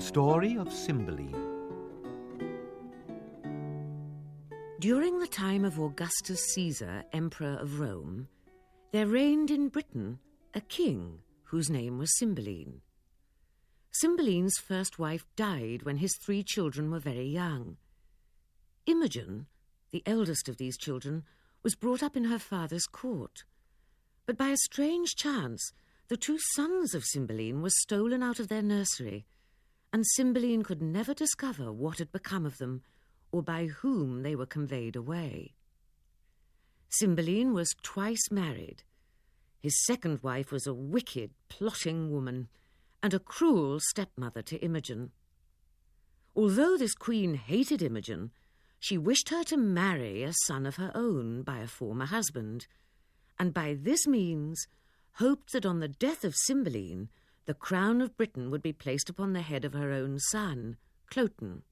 The story of Cymbeline. During the time of Augustus Caesar, Emperor of Rome, there reigned in Britain a king whose name was Cymbeline. Cymbeline's first wife died when his 3 children were very young. Imogen, the eldest of these children, was brought up in her father's court. But by a strange chance, the 2 sons of Cymbeline were stolen out of their nursery, and Cymbeline could never discover what had become of them or by whom they were conveyed away. Cymbeline was twice married. His second wife was a wicked, plotting woman and a cruel stepmother to Imogen. Although this queen hated Imogen, she wished her to marry a son of her own by a former husband, and by this means hoped that on the death of Cymbeline, the crown of Britain would be placed upon the head of her own son, Cloten.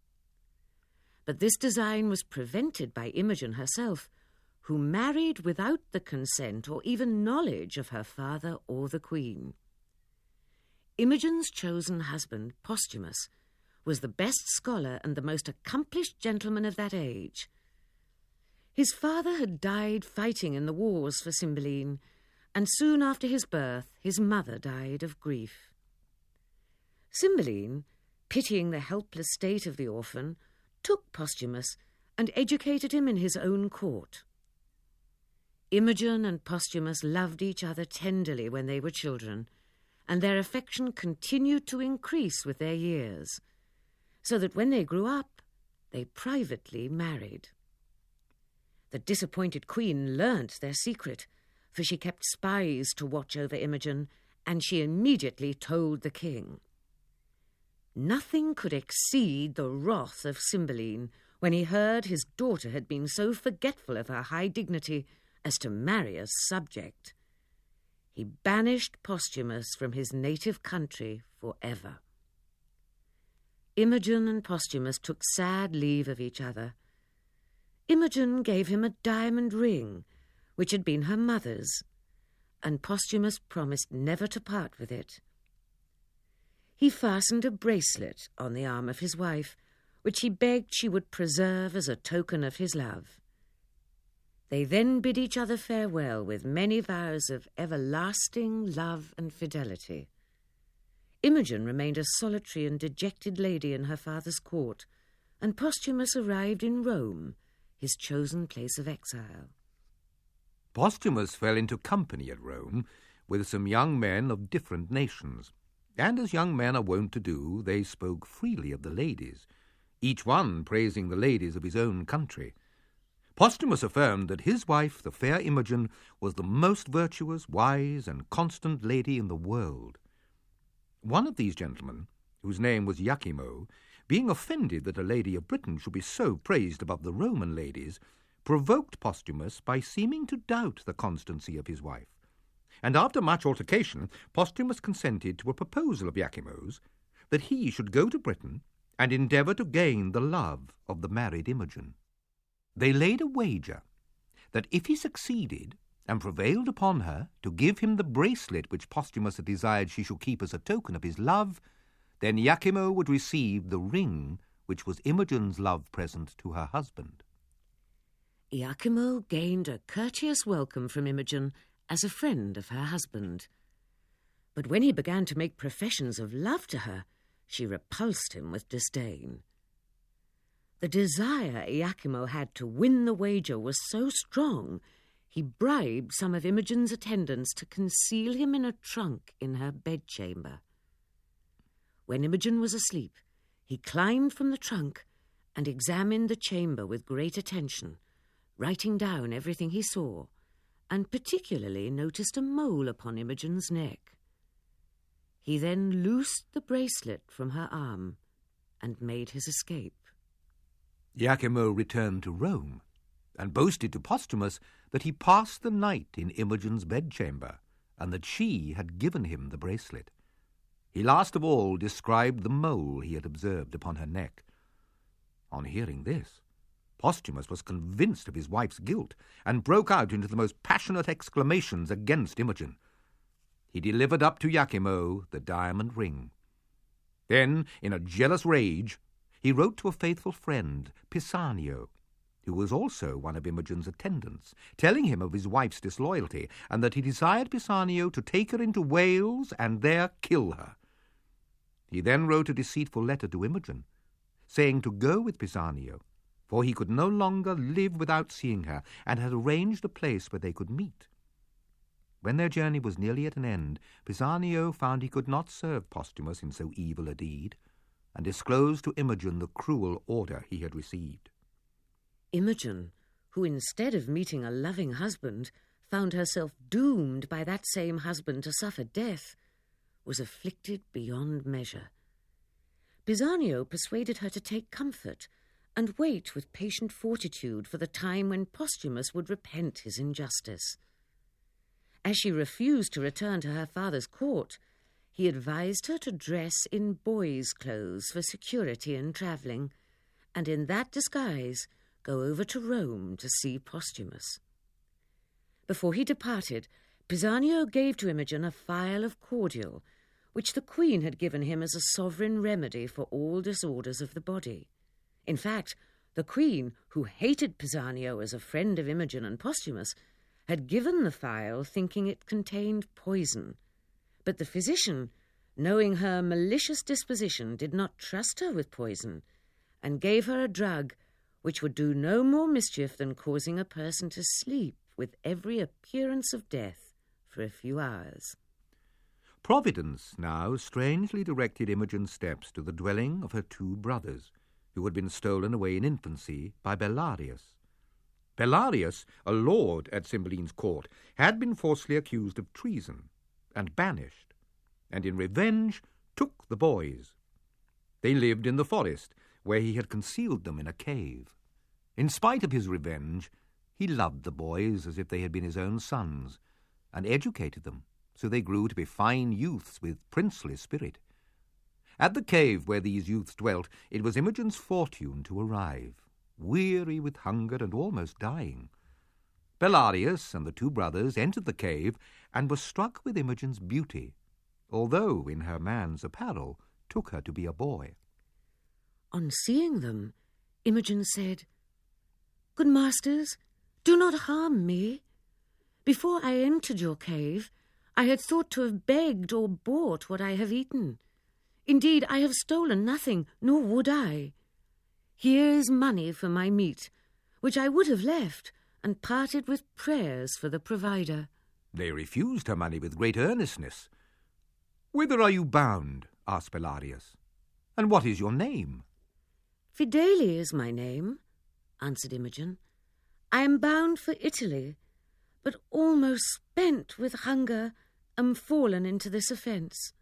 But this design was prevented by Imogen herself, who married without the consent or even knowledge of her father or the queen. Imogen's chosen husband, Posthumus, was the best scholar and the most accomplished gentleman of that age. His father had died fighting in the wars for Cymbeline, and soon after his birth his mother died of grief. Cymbeline, pitying the helpless state of the orphan, took Posthumus and educated him in his own court. Imogen and Posthumus loved each other tenderly when they were children, and their affection continued to increase with their years, so that when they grew up, they privately married. The disappointed queen learnt their secret, for she kept spies to watch over Imogen, and she immediately told the king. Nothing could exceed the wrath of Cymbeline when he heard his daughter had been so forgetful of her high dignity as to marry a subject. He banished Posthumus from his native country forever. Imogen and Posthumus took sad leave of each other. Imogen gave him a diamond ring, which had been her mother's, and Posthumus promised never to part with it. He fastened a bracelet on the arm of his wife, which he begged she would preserve as a token of his love. They then bid each other farewell with many vows of everlasting love and fidelity. Imogen remained a solitary and dejected lady in her father's court, and Posthumus arrived in Rome, his chosen place of exile. Posthumus fell into company at Rome with some young men of different nations, and as young men are wont to do, they spoke freely of the ladies, each one praising the ladies of his own country. Posthumus affirmed that his wife, the fair Imogen, was the most virtuous, wise, and constant lady in the world. One of these gentlemen, whose name was Iachimo, being offended that a lady of Britain should be so praised above the Roman ladies, provoked Posthumus by seeming to doubt the constancy of his wife. And after much altercation, Posthumus consented to a proposal of Iachimo's that he should go to Britain and endeavour to gain the love of the married Imogen. They laid a wager that if he succeeded and prevailed upon her to give him the bracelet which Posthumus had desired she should keep as a token of his love, then Iachimo would receive the ring which was Imogen's love present to her husband. Iachimo gained a courteous welcome from Imogen as a friend of her husband. But when he began to make professions of love to her, she repulsed him with disdain. The desire Iachimo had to win the wager was so strong, he bribed some of Imogen's attendants to conceal him in a trunk in her bedchamber. When Imogen was asleep, he climbed from the trunk and examined the chamber with great attention, writing down everything he saw, and particularly noticed a mole upon Imogen's neck. He then loosed the bracelet from her arm and made his escape. Iachimo returned to Rome and boasted to Posthumus that he passed the night in Imogen's bedchamber and that she had given him the bracelet. He last of all described the mole he had observed upon her neck. On hearing this, Posthumus was convinced of his wife's guilt and broke out into the most passionate exclamations against Imogen. He delivered up to Iachimo the diamond ring. Then, in a jealous rage, he wrote to a faithful friend, Pisanio, who was also one of Imogen's attendants, telling him of his wife's disloyalty, and that he desired Pisanio to take her into Wales and there kill her. He then wrote a deceitful letter to Imogen, saying to go with Pisanio, for he could no longer live without seeing her, and had arranged a place where they could meet. When their journey was nearly at an end, Pisanio found he could not serve Posthumus in so evil a deed, and disclosed to Imogen the cruel order he had received. Imogen, who instead of meeting a loving husband, found herself doomed by that same husband to suffer death, was afflicted beyond measure. Pisanio persuaded her to take comfort and wait with patient fortitude for the time when Posthumus would repent his injustice. As she refused to return to her father's court, he advised her to dress in boys' clothes for security in travelling, and in that disguise go over to Rome to see Posthumus. Before he departed, Pisanio gave to Imogen a phial of cordial, which the queen had given him as a sovereign remedy for all disorders of the body. In fact, the queen, who hated Pisanio as a friend of Imogen and Posthumus, had given the phial thinking it contained poison. But the physician, knowing her malicious disposition, did not trust her with poison, and gave her a drug which would do no more mischief than causing a person to sleep with every appearance of death for a few hours. Providence now strangely directed Imogen's steps to the dwelling of her two brothers, who had been stolen away in infancy by Bellarius. Bellarius, a lord at Cymbeline's court, had been falsely accused of treason and banished, and in revenge took the boys. They lived in the forest, where he had concealed them in a cave. In spite of his revenge, he loved the boys as if they had been his own sons, and educated them, so they grew to be fine youths with princely spirit. At the cave where these youths dwelt, it was Imogen's fortune to arrive, weary with hunger and almost dying. Bellarius and the two brothers entered the cave and were struck with Imogen's beauty, although in her man's apparel took her to be a boy. On seeing them, Imogen said, "Good masters, do not harm me. Before I entered your cave, I had thought to have begged or bought what I have eaten. Indeed, I have stolen nothing, nor would I. Here is money for my meat, which I would have left, and parted with prayers for the provider." They refused her money with great earnestness. "Whither are you bound?" asked Bellarius. "And what is your name?" "Fidele is my name," answered Imogen. "I am bound for Italy, but almost spent with hunger, am fallen into this offence."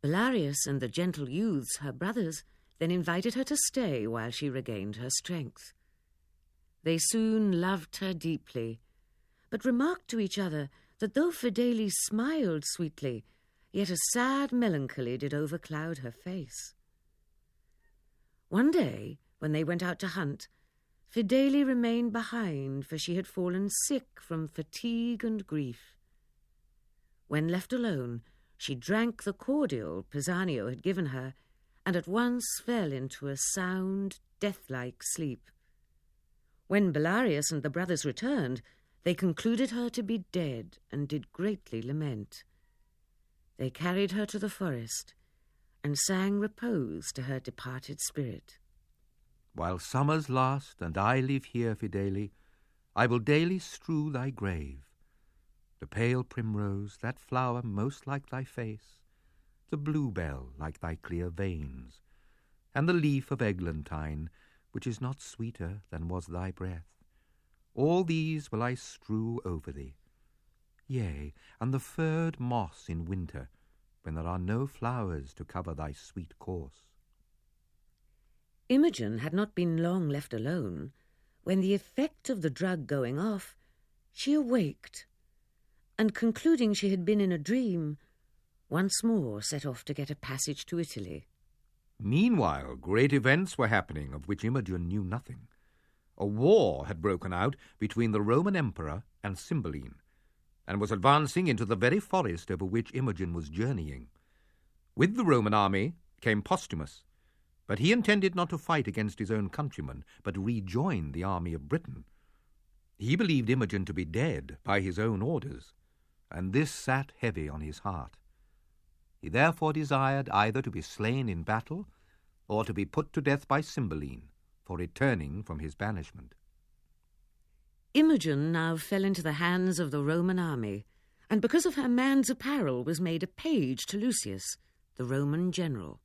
Bellarius and the gentle youths, her brothers, then invited her to stay while she regained her strength. They soon loved her deeply, but remarked to each other that though Fidele smiled sweetly, yet a sad melancholy did overcloud her face. One day, when they went out to hunt, Fidele remained behind, for she had fallen sick from fatigue and grief. When left alone, she drank the cordial Pisanio had given her, and at once fell into a sound, death-like sleep. When Bellarius and the brothers returned, they concluded her to be dead, and did greatly lament. They carried her to the forest, and sang repose to her departed spirit. "While summers last, and I live here, Fidele, I will daily strew thy grave. The pale primrose, that flower most like thy face, the bluebell like thy clear veins, and the leaf of eglantine, which is not sweeter than was thy breath, all these will I strew over thee. Yea, and the furred moss in winter, when there are no flowers to cover thy sweet course." Imogen had not been long left alone, when the effect of the drug going off, she awaked, and concluding she had been in a dream, once more set off to get a passage to Italy. Meanwhile, great events were happening of which Imogen knew nothing. A war had broken out between the Roman emperor and Cymbeline, and was advancing into the very forest over which Imogen was journeying. With the Roman army came Postumus, but he intended not to fight against his own countrymen, but rejoin the army of Britain. He believed Imogen to be dead by his own orders, and this sat heavy on his heart. He therefore desired either to be slain in battle or to be put to death by Cymbeline for returning from his banishment. Imogen now fell into the hands of the Roman army, and because of her man's apparel was made a page to Lucius, the Roman general.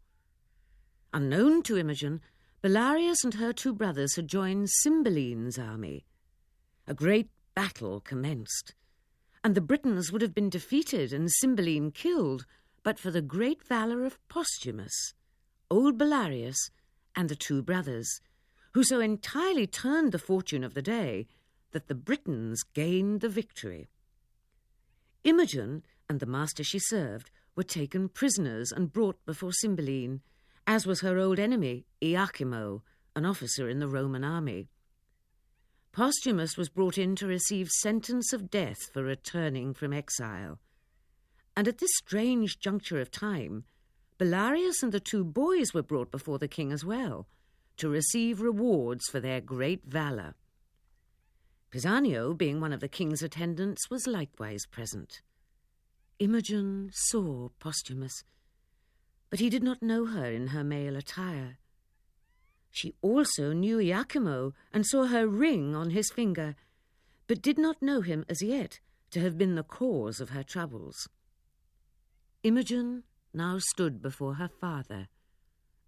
Unknown to Imogen, Belarius and her 2 brothers had joined Cymbeline's army. A great battle commenced, and the Britons would have been defeated and Cymbeline killed but for the great valour of Postumus, old Belarius, and the 2 brothers, who so entirely turned the fortune of the day that the Britons gained the victory. Imogen and the master she served were taken prisoners and brought before Cymbeline, as was her old enemy, Iachimo, an officer in the Roman army. Postumus was brought in to receive sentence of death for returning from exile. And at this strange juncture of time, Belarius and the 2 boys were brought before the king as well, to receive rewards for their great valour. Pisanio, being one of the king's attendants, was likewise present. Imogen saw Postumus, but he did not know her in her male attire. She also knew Iachimo and saw her ring on his finger, but did not know him as yet to have been the cause of her troubles. Imogen now stood before her father,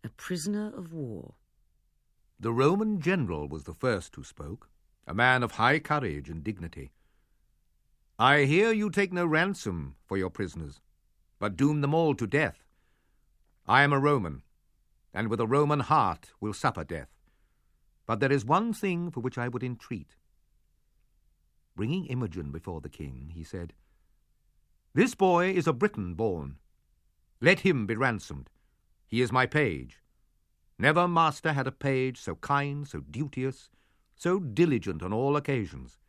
a prisoner of war. The Roman general was the first who spoke, a man of high courage and dignity. I hear you take no ransom for your prisoners, but doom them all to death. I am a Roman, and with a Roman heart will suffer death. But there is one thing for which I would entreat. Bringing Imogen before the king, he said, This boy is a Briton born. Let him be ransomed. He is my page. Never master had a page so kind, so duteous, so diligent on all occasions.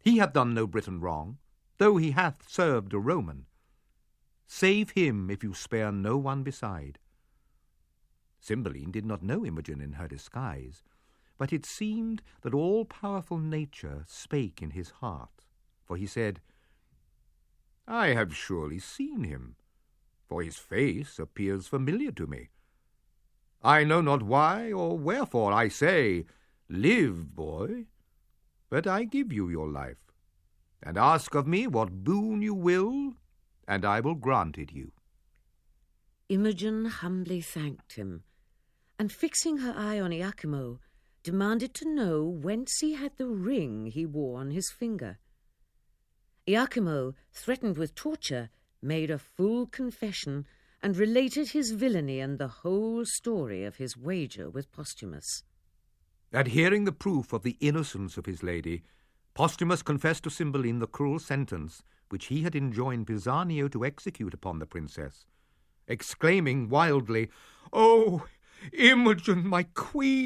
He hath done no Briton wrong, though he hath served a Roman. Save him if you spare no one beside. Cymbeline did not know Imogen in her disguise, but it seemed that all-powerful nature spake in his heart, for he said, I have surely seen him, for his face appears familiar to me. I know not why or wherefore I say, Live, boy, but I give you your life, and ask of me what boon you will, and I will grant it you. Imogen humbly thanked him, and fixing her eye on Iachimo, demanded to know whence he had the ring he wore on his finger. Iachimo, threatened with torture, made a full confession and related his villainy and the whole story of his wager with Postumus. At hearing the proof of the innocence of his lady, Postumus confessed to Cymbeline the cruel sentence which he had enjoined Pisanio to execute upon the princess, exclaiming wildly, "Oh, Imogen, my queen!